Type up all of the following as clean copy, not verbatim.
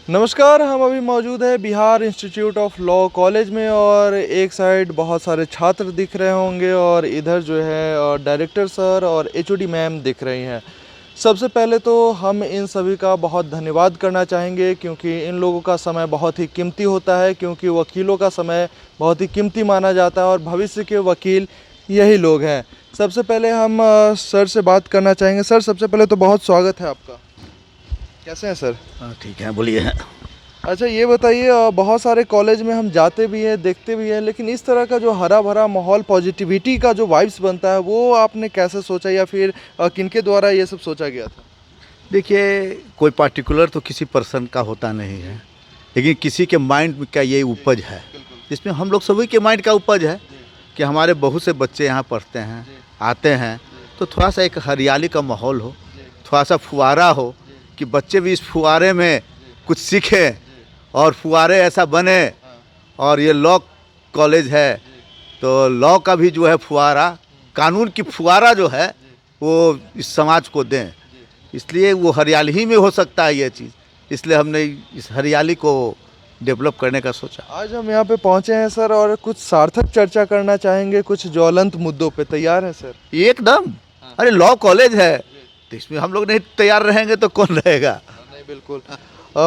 नमस्कार, हम अभी मौजूद है Bihar institute of law college में और एक साइड बहुत सारे छात्र दिख रहे होंगे और इधर जो है डायरेक्टर सर और एचओडी मैम दिख रही हैं। सबसे पहले तो हम इन सभी का बहुत धन्यवाद करना चाहेंगे क्योंकि इन लोगों का समय बहुत ही कीमती होता है, क्योंकि वकीलों का समय बहुत ही कीमती माना जाता है और भविष्य के वकील यही लोग हैं। सबसे पहले हम सर से बात करना चाहेंगे। सर, सबसे पहले तो बहुत स्वागत है आपका। कैसे हैं सर? ठीक है, बोलिए। अच्छा, ये बताइए, बहुत सारे कॉलेज में हम जाते भी हैं, देखते भी हैं, लेकिन इस तरह का जो हरा भरा माहौल, पॉजिटिविटी का जो वाइब्स बनता है, वो आपने कैसे सोचा या फिर किनके द्वारा ये सब सोचा गया था? देखिए, कोई पार्टिकुलर तो किसी पर्सन का होता नहीं है, लेकिन किसी के माइंड का ये उपज है, जिसमें हम लोग सभी के माइंड का उपज है कि हमारे बहुत से बच्चे यहाँ पढ़ते हैं, आते हैं, तो थोड़ा सा एक हरियाली का माहौल हो, थोड़ा सा फुहारा हो कि बच्चे भी इस फुहारे में कुछ सीखें और फुहारे ऐसा बने। और ये लॉ कॉलेज है तो लॉ का भी जो है फुहारा, कानून की फुहारा जो है वो इस समाज को दें, इसलिए वो हरियाली ही में हो सकता है ये चीज़, इसलिए हमने इस हरियाली को डेवलप करने का सोचा। आज हम यहाँ पे पहुँचे हैं सर और कुछ सार्थक चर्चा करना चाहेंगे कुछ ज्वलंत मुद्दों पे। तैयार है सर? एकदम। अरे लॉ कॉलेज है तो इसमें हम लोग नहीं तैयार रहेंगे तो कौन रहेगा? नहीं, बिल्कुल।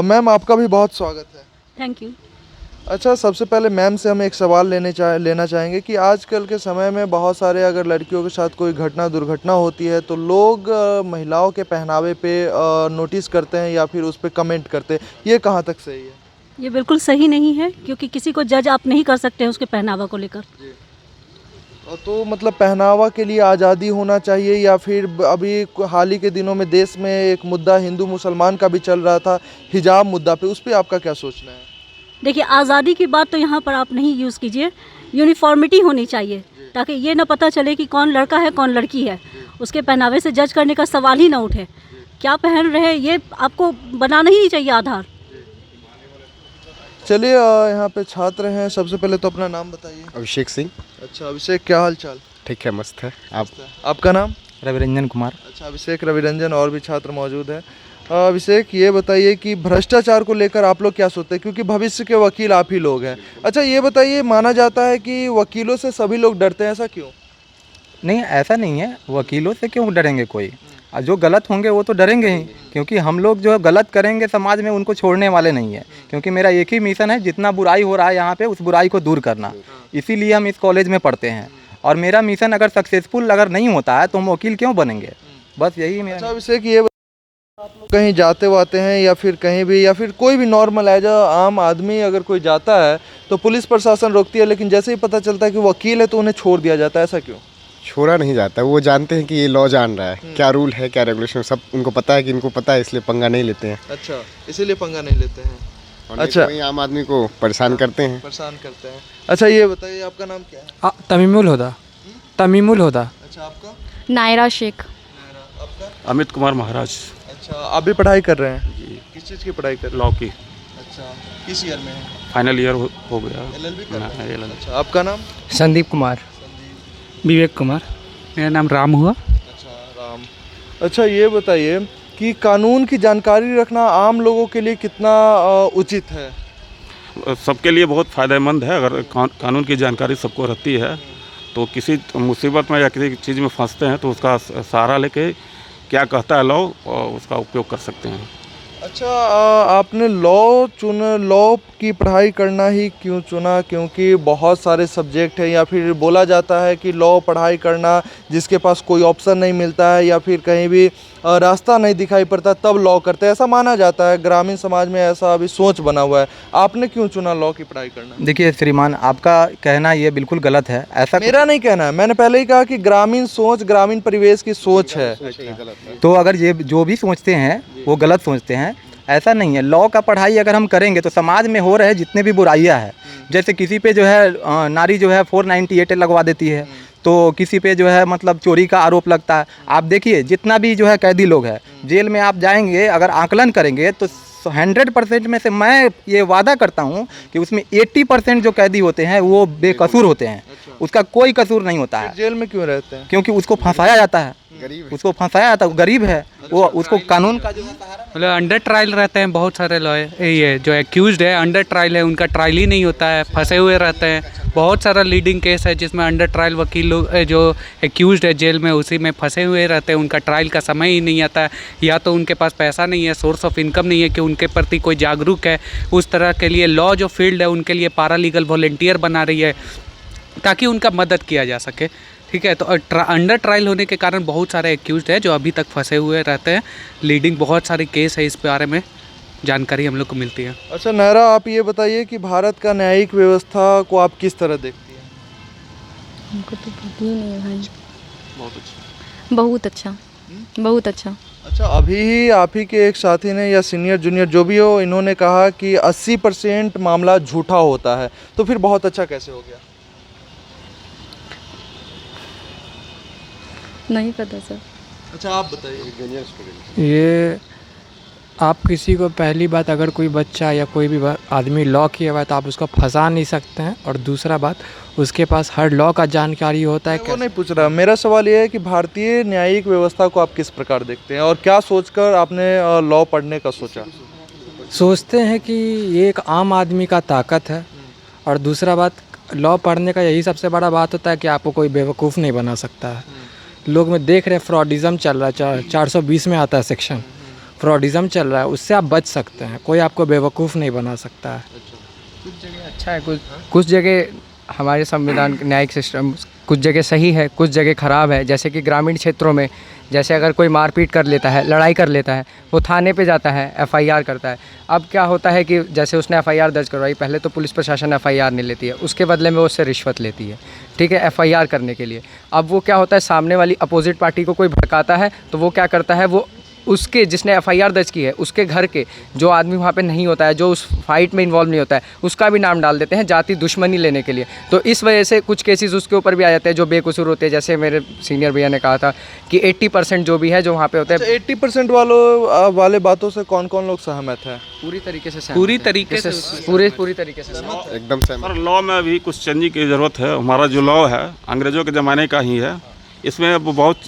मैम, आपका भी बहुत स्वागत है। Thank you. अच्छा, सबसे पहले मैम से हम एक सवाल लेना चाहेंगे कि आजकल के समय में बहुत सारे अगर लड़कियों के साथ कोई दुर्घटना होती है तो लोग महिलाओं के पहनावे पे नोटिस करते हैं या फिर उस पर कमेंट करते हैं। ये कहाँ तक सही है? ये बिल्कुल सही नहीं है, क्योंकि किसी को जज आप नहीं कर सकते हैं उसके पहनावा को लेकर। तो मतलब पहनावा के लिए आज़ादी होना चाहिए या फिर अभी हाल ही के दिनों में देश में एक मुद्दा हिंदू मुसलमान का भी चल रहा था, हिजाब मुद्दा पे, उस पर आपका क्या सोचना है? देखिए, आज़ादी की बात तो यहाँ पर आप नहीं यूज़ कीजिए, यूनिफॉर्मिटी होनी चाहिए ताकि ये ना पता चले कि कौन लड़का है कौन लड़की है। उसके पहनावे से जज करने का सवाल ही ना उठे। क्या पहन रहे हैं ये आपको बनाना ही नहीं चाहिए आधार। चलिए, यहाँ पे छात्र हैं। सबसे पहले तो अपना नाम बताइए। अभिषेक सिंह। अच्छा अभिषेक, क्या हाल चाल? ठीक है, मस्त है। आपका नाम? रविरंजन कुमार। अच्छा अभिषेक, रविरंजन, और भी छात्र मौजूद हैं। अभिषेक, ये बताइए कि भ्रष्टाचार को लेकर आप लोग क्या सोचते हैं, क्योंकि भविष्य के वकील आप ही लोग हैं। अच्छा ये बताइए, माना जाता है कि वकीलों से सभी लोग डरते हैं, ऐसा क्यों? नहीं, ऐसा नहीं है। वकीलों से क्यों डरेंगे कोई? जो गलत होंगे वो तो डरेंगे ही, क्योंकि हम लोग जो गलत करेंगे समाज में उनको छोड़ने वाले नहीं है। क्योंकि मेरा एक ही मिशन है, जितना बुराई हो रहा है यहाँ पे उस बुराई को दूर करना। इसीलिए हम इस कॉलेज में पढ़ते हैं और मेरा मिशन अगर सक्सेसफुल अगर नहीं होता है तो हम वकील क्यों बनेंगे? बस यही मेरा। अच्छा अभिषेक, ये आप लोग कहीं जाते वाते हैं या फिर कहीं भी, या फिर कोई भी नॉर्मल एज आम आदमी अगर कोई जाता है तो पुलिस प्रशासन रोकती है, लेकिन जैसे ही पता चलता है कि वकील है तो उन्हें छोड़ दिया जाता है, ऐसा क्यों? छोड़ा नहीं जाता, वो जानते हैं कि ये लॉ जान रहा है, क्या रूल है क्या रेगुलेशन, सब उनको पता है कि इनको पता है, इसलिए पंगा नहीं लेते हैं। अच्छा, इसीलिए पंगा नहीं लेते हैं। और अच्छा, वही आम आदमी को परेशान करते हैं। अच्छा ये बताइए, आपका नाम क्या है? तमीमुल हुदा। तमीमुल हुदा। अच्छा, आपका? नायरा शेख। आपका? अमित कुमार महाराज। अच्छा, आप भी पढ़ाई कर रहे हैं? किस चीज़ की पढ़ाई कर रहे हैं? लॉ की। अच्छा, किस ईयर में है? फाइनल ईयर हो गया। LLB कर रहे हैं? LLB। अच्छा, आपका नाम? संदीप कुमार। विवेक कुमार। मेरा नाम राम हुआ। अच्छा राम। अच्छा ये बताइए कि कानून की जानकारी रखना आम लोगों के लिए कितना उचित है? सबके लिए बहुत फ़ायदेमंद है। अगर कानून की जानकारी सबको रहती है तो किसी मुसीबत में या किसी चीज़ में फंसते हैं तो उसका सहारा लेके क्या कहता है लॉ और उसका उपयोग कर सकते हैं। अच्छा, आपने लॉ की पढ़ाई करना ही क्यों चुना? क्योंकि बहुत सारे सब्जेक्ट हैं, या फिर बोला जाता है कि लॉ पढ़ाई करना जिसके पास कोई ऑप्शन नहीं मिलता है या फिर कहीं भी रास्ता नहीं दिखाई पड़ता तब लॉ करते हैं, ऐसा माना जाता है। ग्रामीण समाज में ऐसा अभी सोच बना हुआ है। आपने क्यों चुना लॉ की पढ़ाई करना? देखिए श्रीमान, आपका कहना ये बिल्कुल गलत है। ऐसा मेरा नहीं कहना है, मैंने पहले ही कहा कि ग्रामीण सोच, ग्रामीण परिवेश की सोच है। तो अगर ये जो भी सोचते हैं वो गलत सोचते हैं, ऐसा नहीं है। लॉ का पढ़ाई अगर हम करेंगे तो समाज में हो रहे जितने भी बुराइयां हैं, जैसे किसी पे जो है नारी जो है 498 लगवा देती है, तो किसी पे जो है मतलब चोरी का आरोप लगता है। आप देखिए जितना भी जो है कैदी लोग हैं जेल में, आप जाएंगे अगर आकलन करेंगे तो 100% में से मैं ये वादा करता हूँ कि उसमें 80% जो कैदी होते हैं वो बेकसूर होते हैं, उसका कोई कसूर नहीं होता है। जेल में क्यों रहते हैं? क्योंकि उसको फंसाया जाता है। उसको फंसाया था, वो गरीब है, वो उसको कानून का जो है सहारा मतलब अंडर ट्रायल रहते हैं बहुत सारे लॉयर, ये जो एक्यूज्ड है अंडर ट्रायल है, उनका ट्रायल ही नहीं होता है, फंसे हुए रहते हैं। बहुत सारा लीडिंग केस है जिसमें अंडर ट्रायल वकील लोग जो एक्यूज्ड है जेल में उसी में फंसे हुए रहते हैं, उनका ट्रायल का समय ही नहीं आता है, या तो उनके पास पैसा नहीं है, सोर्स ऑफ इनकम नहीं है कि उनके प्रति कोई जागरूक है। उस तरह के लिए लॉ जो फील्ड है उनके लिए पैरालीगल वॉलंटियर बना रही है ताकि उनका मदद किया जा सके। ठीक है, तो अंडर ट्रायल होने के कारण बहुत सारे एक्यूज्ड है जो अभी तक फंसे हुए रहते हैं। लीडिंग बहुत सारे केस है, इस बारे में जानकारी हम लोग को मिलती है। अच्छा नहरा, आप ये बताइए कि भारत का न्यायिक व्यवस्था को आप किस तरह देखती हैं? हमको तो पता ही नहीं है भाई। बहुत अच्छा। बहुत अच्छा, बहुत अच्छा। अच्छा, अभी ही आप ही के एक साथी ने या सीनियर जूनियर जो भी हो, इन्होंने कहा कि 80% मामला झूठा होता है, तो फिर बहुत अच्छा कैसे हो गया? नहीं पता सर। अच्छा आप बताइए। ये आप किसी को पहली बात, अगर कोई बच्चा या कोई भी आदमी लॉ किया हुआ है तो आप उसको फंसा नहीं सकते हैं, और दूसरा बात उसके पास हर लॉ का जानकारी होता है। वो नहीं पूछ रहा, मेरा सवाल ये है कि भारतीय न्यायिक व्यवस्था को आप किस प्रकार देखते हैं और क्या सोचकर आपने लॉ पढ़ने का सोचा? सोचते हैं कि ये एक आम आदमी का ताकत है, और दूसरा बात लॉ पढ़ने का यही सबसे बड़ा बात होता है कि आपको कोई बेवकूफ़ नहीं बना सकता है। लोग में देख रहे हैं फ्रॉडिज़म चल रहा है, 420 में आता है सेक्शन, फ्रॉडिज़म चल रहा है, उससे आप बच सकते हैं, कोई आपको बेवकूफ़ नहीं बना सकता है। कुछ जगह अच्छा है, कुछ जगह हमारे संविधान न्यायिक सिस्टम कुछ जगह सही है, कुछ जगह ख़राब है। जैसे कि ग्रामीण क्षेत्रों में जैसे अगर कोई मारपीट कर लेता है, लड़ाई कर लेता है, वो थाने पे जाता है, एफआईआर करता है। अब क्या होता है कि जैसे उसने एफआईआर दर्ज करवाई, पहले तो पुलिस प्रशासन एफआईआर नहीं लेती है, उसके बदले में वो उससे रिश्वत लेती है, ठीक है, एफआईआर करने के लिए। अब वो क्या होता है, सामने वाली अपोजिट पार्टी को कोई भड़काता है तो वो क्या करता है, वो उसके जिसने एफआईआर दर्ज की है उसके घर के जो आदमी वहाँ पे नहीं होता है, जो उस फाइट में इन्वॉल्व नहीं होता है, उसका भी नाम डाल देते हैं जाति दुश्मनी लेने के लिए। तो इस वजह से कुछ केसेस उसके ऊपर भी आ जाते हैं जो बेकसूर होते हैं। जैसे मेरे सीनियर भैया ने कहा था कि 80% जो भी है जो वहाँ पे होते हैं। 80% वाले बातों से कौन कौन लोग सहमत है? पूरी तरीके से पूरी तरीके से पूरी तरीके से एकदम सहमत। सर लॉ में अभी कुछ चेंजिंग की ज़रूरत है। हमारा जो लॉ है अंग्रेज़ों के ज़माने का ही है, इसमें अब बहुत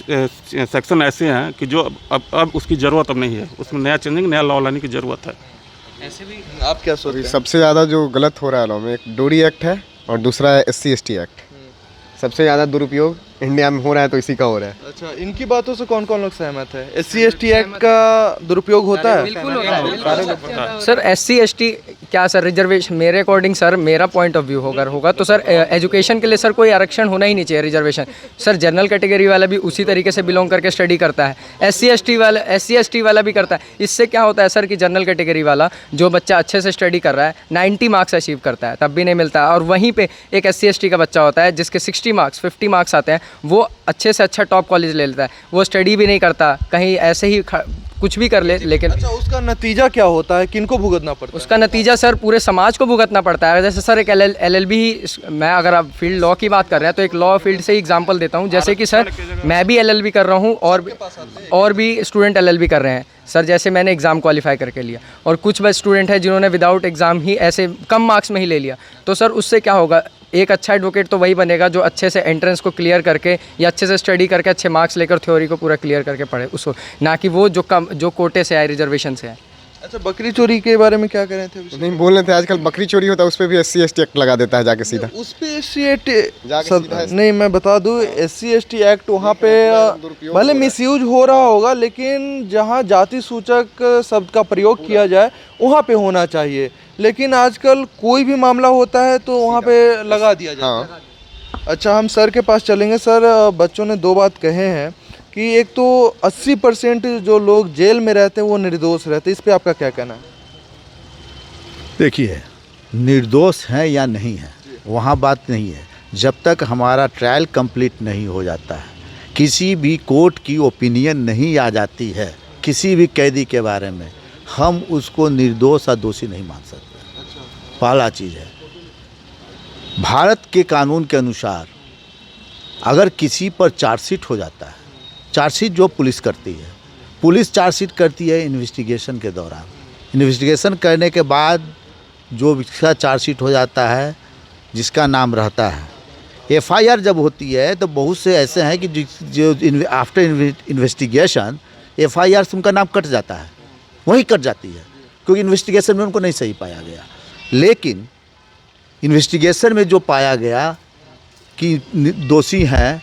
सेक्शन ऐसे हैं कि जो अब उसकी ज़रूरत अब नहीं है, उसमें नया चेंजिंग, नया लॉ लाने की ज़रूरत है। ऐसे भी आप क्या सोच रहे हैं? सबसे ज़्यादा जो गलत हो रहा है लॉ में, एक डोरी एक्ट है और दूसरा है SC/ST एक्ट। सबसे ज़्यादा दुरुपयोग इंडिया में हो रहा है तो इसी का हो रहा है। अच्छा, इनकी बातों से कौन कौन लोग सहमत है? SC/ST एक्ट का दुरुपयोग होता है? सर SC/ST क्या सर रिजर्वेशन, मेरे अकॉर्डिंग सर मेरा पॉइंट ऑफ व्यू होगा तो सर एजुकेशन के लिए सर कोई आरक्षण होना ही नहीं चाहिए, रिजर्वेशन। सर जनरल कैटेगरी वाला भी उसी तरीके से बिलोंग करके स्टडी करता है, SC/ST वाला भी करता है। इससे क्या होता है सर कि जनरल कैटेगरी वाला जो बच्चा अच्छे से स्टडी कर रहा है 90 मार्क्स अचीव करता है तब भी नहीं मिलता है, और वहीं पे एक SC/ST का बच्चा होता है जिसके 60 मार्क्स 50 मार्क्स आते हैं, वो अच्छे से अच्छा टॉप कॉलेज ले लेता है, वो स्टडी भी नहीं करता, कहीं ऐसे ही कुछ भी कर ले, लेकिन अच्छा उसका नतीजा क्या होता है, किनको भुगतना पड़ता है? उसका नतीजा सर पूरे समाज को भुगतना पड़ता है। जैसे सर एक LLB ही, मैं अगर आप फील्ड लॉ की बात कर रहे हैं तो एक लॉ फील्ड से ही एग्जांपल देता हूं। जैसे कि सर मैं भी LLB कर रहा हूं और भी स्टूडेंट LLB कर रहे हैं सर। जैसे मैंने एग्ज़ाम क्वालिफाई करके लिया और कुछ स्टूडेंट हैं जिन्होंने विदाउट एग्ज़ाम ही ऐसे कम मार्क्स में ही ले लिया, तो सर उससे क्या होगा, एक अच्छा एडवोकेट तो वही बनेगा जो अच्छे से एंट्रेंस को क्लियर करके या अच्छे से स्टडी करके अच्छे मार्क्स लेकर थ्योरी को पूरा क्लियर करके पढ़े उसको, ना कि वो जो कोटे से आए, रिजर्वेशन से आए। अच्छा, बकरी चोरी के बारे में क्या कह रहे थे? नहीं बोल रहे थे, आजकल बकरी चोरी होता है उस पर भी SC/ST एक्ट लगा देता है जाके सीधा। उस पे नहीं, मैं बता दूं SC/ST एक्ट वहाँ पे भले मिसयूज हो रहा होगा, लेकिन जहाँ जाति सूचक शब्द का प्रयोग किया जाए वहाँ पे होना चाहिए। लेकिन आजकल कोई भी मामला होता है तो वहाँ पे लगा दिया जाता है। अच्छा, हम सर के पास चलेंगे। सर, बच्चों ने दो बात कहे हैं कि एक तो 80% जो लोग जेल में रहते हैं वो निर्दोष रहते हैं, इस पे आपका क्या कहना है? देखिए, निर्दोष है या नहीं है वहाँ बात नहीं है, जब तक हमारा ट्रायल कंप्लीट नहीं हो जाता है, किसी भी कोर्ट की ओपिनियन नहीं आ जाती है किसी भी कैदी के बारे में, हम उसको निर्दोष या दोषी नहीं मान सकते। पहला चीज़ है, भारत के कानून के अनुसार अगर किसी पर चार्जशीट हो जाता है, चार्जशीट जो पुलिस करती है, पुलिस चार्जशीट करती है इन्वेस्टिगेशन के दौरान, इन्वेस्टिगेशन करने के बाद जो इसका चार्जशीट हो जाता है, जिसका नाम रहता है, एफआईआर जब होती है तो बहुत से ऐसे हैं कि जो आफ्टर इन्वेस्टिगेशन एफआईआर से उनका नाम कट जाता है, वही कट जाती है क्योंकि इन्वेस्टिगेशन में उनको नहीं सही पाया गया। लेकिन इन्वेस्टिगेशन में जो पाया गया कि दोषी हैं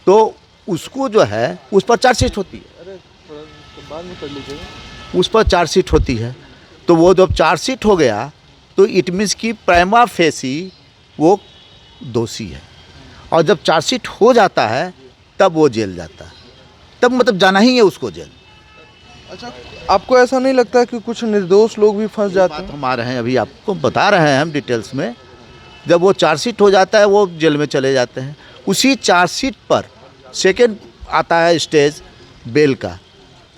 तो उसको जो है उस पर चार्जशीट होती है, उस पर चार्जशीट होती है। तो वो जब चार्जशीट हो गया तो इट मीन्स कि प्राइमा फेसी वो दोषी है, और जब चार्जशीट हो जाता है तब वो जेल जाता है, तब मतलब जाना ही है उसको जेल। अच्छा, आपको ऐसा नहीं लगता कि कुछ निर्दोष लोग भी फंस जाते हैं? हम आ रहे हैं, अभी आपको बता रहे हैं हम डिटेल्स में। जब वो चार्जशीट हो जाता है वो जेल में चले जाते हैं। उसी चार्जशीट पर सेकेंड आता है स्टेज बेल का,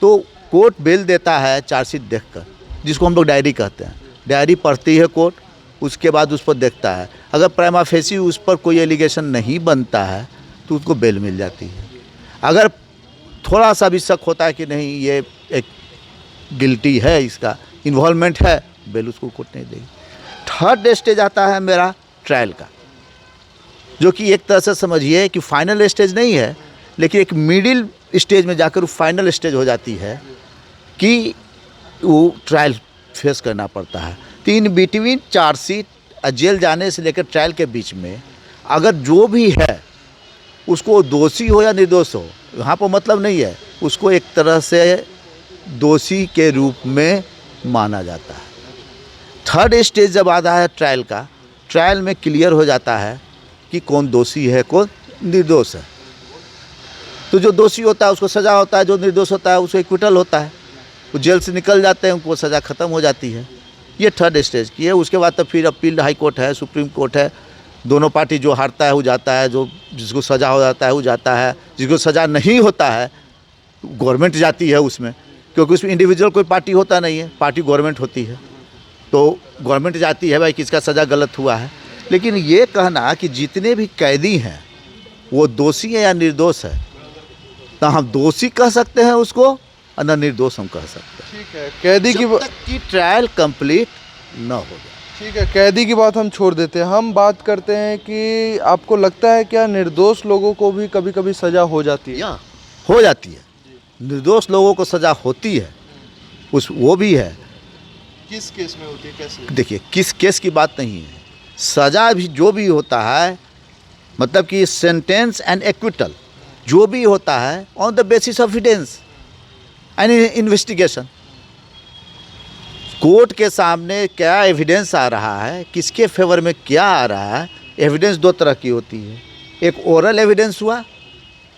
तो कोर्ट बेल देता है चार्जशीट देखकर, जिसको हम लोग डायरी कहते हैं। डायरी पढ़ती है कोर्ट, उसके बाद उस पर देखता है। अगर प्राइमा फेसी उस पर कोई एलिगेशन नहीं बनता है तो उसको बेल मिल जाती है। अगर थोड़ा सा भी शक होता है कि नहीं ये एक गिल्टी है, इसका इन्वॉल्वमेंट है, बेल उसको कोर्ट नहीं देगी। थर्ड स्टेज आता है मेरा ट्रायल का, जो कि एक तरह से समझिए कि फाइनल स्टेज नहीं है, लेकिन एक मिडिल स्टेज में जाकर वो फाइनल स्टेज हो जाती है कि वो ट्रायल फेस करना पड़ता है। तो इन बिटवीन चार्जशीट जेल जाने से लेकर ट्रायल के बीच में अगर जो भी है उसको दोषी हो या निर्दोष हो, यहाँ पर मतलब नहीं है, उसको एक तरह से दोषी के रूप में माना जाता है। थर्ड स्टेज जब आता है ट्रायल का, ट्रायल में क्लियर हो जाता है कि कौन दोषी है कौन निर्दोष है। तो जो दोषी होता है उसको सज़ा होता है, जो निर्दोष होता है उसको एक्विटल होता है, वो जेल से निकल जाते हैं, उनको सज़ा ख़त्म हो जाती है। ये थर्ड स्टेज की है। उसके बाद तो फिर अपील हाई कोर्ट है, सुप्रीम कोर्ट है। दोनों पार्टी जो हारता है वो जाता है, जो जिसको सज़ा हो जाता है वो जाता है, जिसको सज़ा नहीं होता है गवर्नमेंट जाती है उसमें, क्योंकि उसमें इंडिविजुअल कोई पार्टी होता नहीं है, पार्टी गवर्नमेंट होती है। तो गवर्नमेंट जाती है भाई किसका सज़ा गलत हुआ है। लेकिन ये कहना कि जितने भी कैदी हैं वो दोषी है या निर्दोष है, ना हम दोषी कह सकते हैं उसको और ना निर्दोष हम कह सकते हैं। ठीक है, कैदी की जब तक कि ट्रायल कंप्लीट न हो जाए। ठीक है, कैदी की बात हम छोड़ देते हैं। हम बात करते हैं कि आपको लगता है क्या निर्दोष लोगों को भी कभी कभी सज़ा हो जाती है? या हो जाती है, निर्दोष लोगों को सज़ा होती है, उस वो भी है। किस केस में होती है, कैसे? देखिए किस केस की बात नहीं है, सज़ा भी जो भी होता है मतलब कि सेंटेंस एंड एक्विटल जो भी होता है on the basis of evidence and investigation. Court के सामने क्या एविडेंस आ रहा है, किसके फेवर में क्या आ रहा है। एविडेंस दो तरह की होती है, एक ओरल एविडेंस हुआ,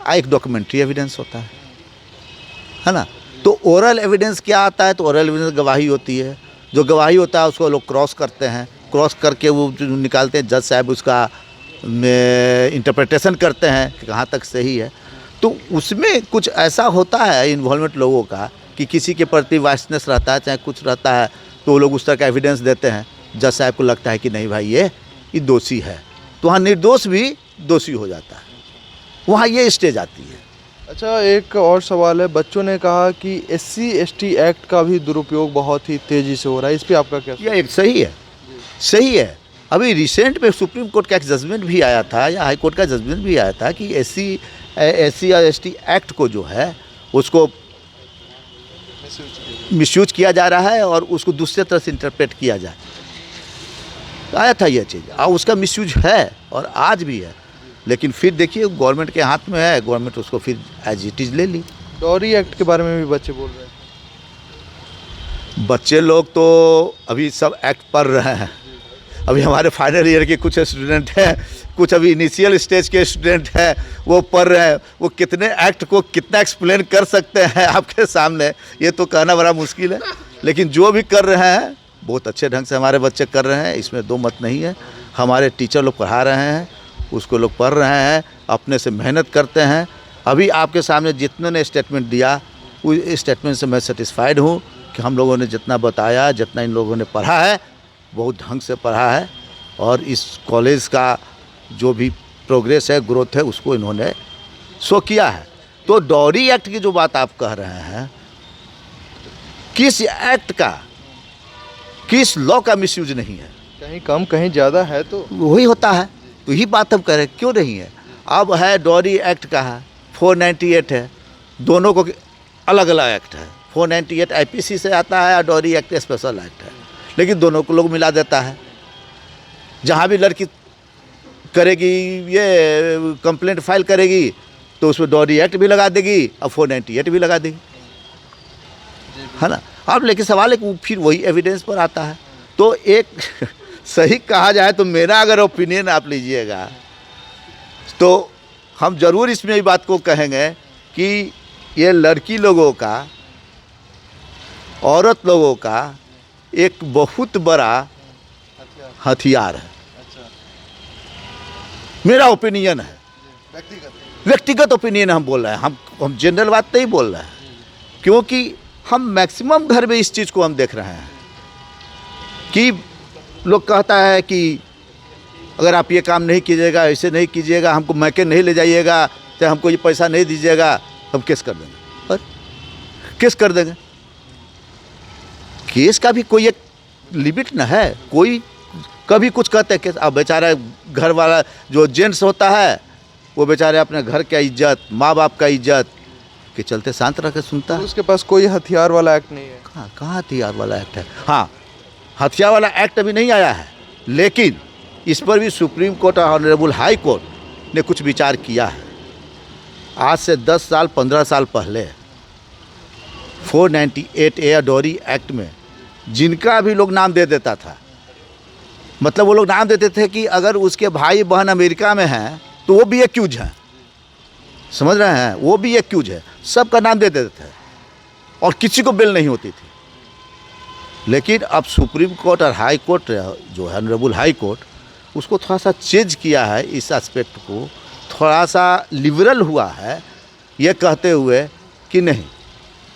एक डॉक्यूमेंट्री एविडेंस होता है ना। तो ओरल एविडेंस क्या आता है, तो ओरल एविडेंस गवाही होती है। जो गवाही होता है उसको लोग क्रॉस करते हैं, क्रॉस करके वो निकालते हैं, जज साहब उसका इंटरप्रिटेशन करते हैं कि कहाँ तक सही है। तो उसमें कुछ ऐसा होता है इन्वॉल्वमेंट लोगों का कि किसी के प्रति वाइसनेस रहता है, चाहे कुछ रहता है, तो वो लोग उस तरह का एविडेंस देते हैं। जज साहब को लगता है कि नहीं भाई ये दोषी है, तो वहाँ निर्दोष भी दोषी हो जाता है, वहाँ ये स्टेज आती है। अच्छा, एक और सवाल है। बच्चों ने कहा कि SC/ST एक्ट का भी दुरुपयोग बहुत ही तेज़ी से हो रहा है, इस पे आपका क्या? ये एक सही है, सही है। अभी रिसेंट में सुप्रीम कोर्ट का एक जजमेंट भी आया था या हाई कोर्ट का जजमेंट भी आया था कि SC/ST एक्ट को जो है उसको मिसयूज किया जा रहा है और उसको दूसरे तरह से इंटरप्रेट किया जाए। आया था ये चीज़, और उसका मिसयूज है और आज भी है। लेकिन फिर देखिए गवर्नमेंट के हाथ में है, गवर्नमेंट उसको फिर एज इट इज़ ले ली। डॉरी एक्ट के बारे में भी बच्चे बोल रहे हैं। बच्चे लोग तो अभी सब एक्ट पढ़ रहे हैं। अभी हमारे फाइनल ईयर के कुछ स्टूडेंट हैं, कुछ अभी इनिशियल स्टेज के स्टूडेंट हैं, वो पढ़ रहे हैं। वो कितने एक्ट को कितना एक्सप्लेन कर सकते हैं आपके सामने, ये तो कहना बड़ा मुश्किल है। लेकिन जो भी कर रहे हैं बहुत अच्छे ढंग से हमारे बच्चे कर रहे हैं, इसमें दो मत नहीं है। हमारे टीचर लोग पढ़ा रहे हैं, उसको लोग पढ़ रहे हैं, अपने से मेहनत करते हैं। अभी आपके सामने जितने ने स्टेटमेंट दिया उस स्टेटमेंट से मैं सेटिस्फाइड हूँ कि हम लोगों ने जितना बताया, जितना इन लोगों ने पढ़ा है, बहुत ढंग से पढ़ा है। और इस कॉलेज का जो भी प्रोग्रेस है, ग्रोथ है, उसको इन्होंने शो किया है। तो डॉरी एक्ट की जो बात आप कह रहे हैं, किस एक्ट का, किस लॉ का मिसयूज नहीं है? कहीं कम कहीं ज़्यादा है तो वही होता है। तो ही बात हम करें, क्यों नहीं है? अब है डॉरी एक्ट का है, 498 है, दोनों को अलग अलग एक्ट है। 498 आईपीसी से आता है और डॉरी एक्ट स्पेशल एक्ट है, लेकिन दोनों को लोग मिला देता है। जहाँ भी लड़की करेगी, ये कंप्लेंट फाइल करेगी, तो उसमें डॉरी एक्ट भी लगा देगी और 498 भी लगा देगी, है ना। अब लेकिन सवाल है कि फिर वही एविडेंस पर आता है। तो एक सही कहा जाए तो मेरा अगर ओपिनियन आप लीजिएगा तो हम ज़रूर इसमें ये बात को कहेंगे कि ये लड़की लोगों का, औरत लोगों का एक बहुत बड़ा हथियार है। मेरा ओपिनियन है, व्यक्तिगत ओपिनियन हम बोल रहे हैं, हम जनरल बात नहीं बोल रहे हैं, क्योंकि हम मैक्सिमम घर में इस चीज़ को हम देख रहे हैं कि लोग कहता है कि अगर आप ये काम नहीं कीजिएगा, ऐसे नहीं कीजिएगा, हमको मैके नहीं ले जाइएगा, तो हमको ये पैसा नहीं दीजिएगा, हम केस कर देंगे। और केस कर देंगे, केस का भी कोई एक लिमिट ना है। कोई कभी कुछ कहते हैं कि अब बेचारा घर वाला जो जेंट्स होता है वो बेचारे अपने घर का इज्जत, माँ बाप का इज्जत के चलते शांत रह के सुनता है। उसके पास कोई हथियार वाला एक्ट नहीं है। कहाँ हथियार वाला एक्ट है? हाँ, हथियार वाला एक्ट अभी नहीं आया है, लेकिन इस पर भी सुप्रीम कोर्ट और ऑनरेबल हाई कोर्ट ने कुछ विचार किया है। आज से 10 साल 15 साल पहले 498A डॉरी एक्ट में जिनका भी लोग नाम दे देता था, मतलब वो लोग नाम देते थे कि अगर उसके भाई बहन अमेरिका में हैं तो वो भी एक्यूज हैं, समझ रहे हैं, वो भी एक्यूज है, सबका नाम दे देते थे और किसी को बेल नहीं होती थी। लेकिन अब सुप्रीम कोर्ट और हाई कोर्ट जो है ऑनरेबल हाई कोर्ट, उसको थोड़ा सा चेंज किया है, इस एस्पेक्ट को थोड़ा सा लिबरल हुआ है, ये कहते हुए कि नहीं,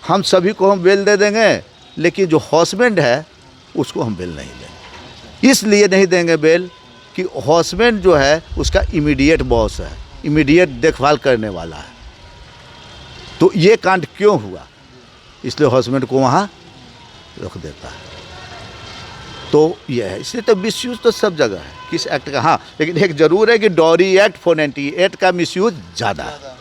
हम सभी को हम बेल दे देंगे, लेकिन जो हॉस्बैंड है उसको हम बेल नहीं देंगे। इसलिए नहीं देंगे बेल कि हॉस्बैंड जो है उसका इमीडिएट बॉस है, इमीडिएट देखभाल करने वाला है। तो ये कांड क्यों हुआ, इसलिए हॉस्बैंड को वहाँ रख देता है। तो ये है, इसलिए तो मिसयूज तो सब जगह है किस एक्ट का। हाँ, लेकिन एक ज़रूर है कि डॉरी एक्ट 498 का मिसयूज ज़्यादा है।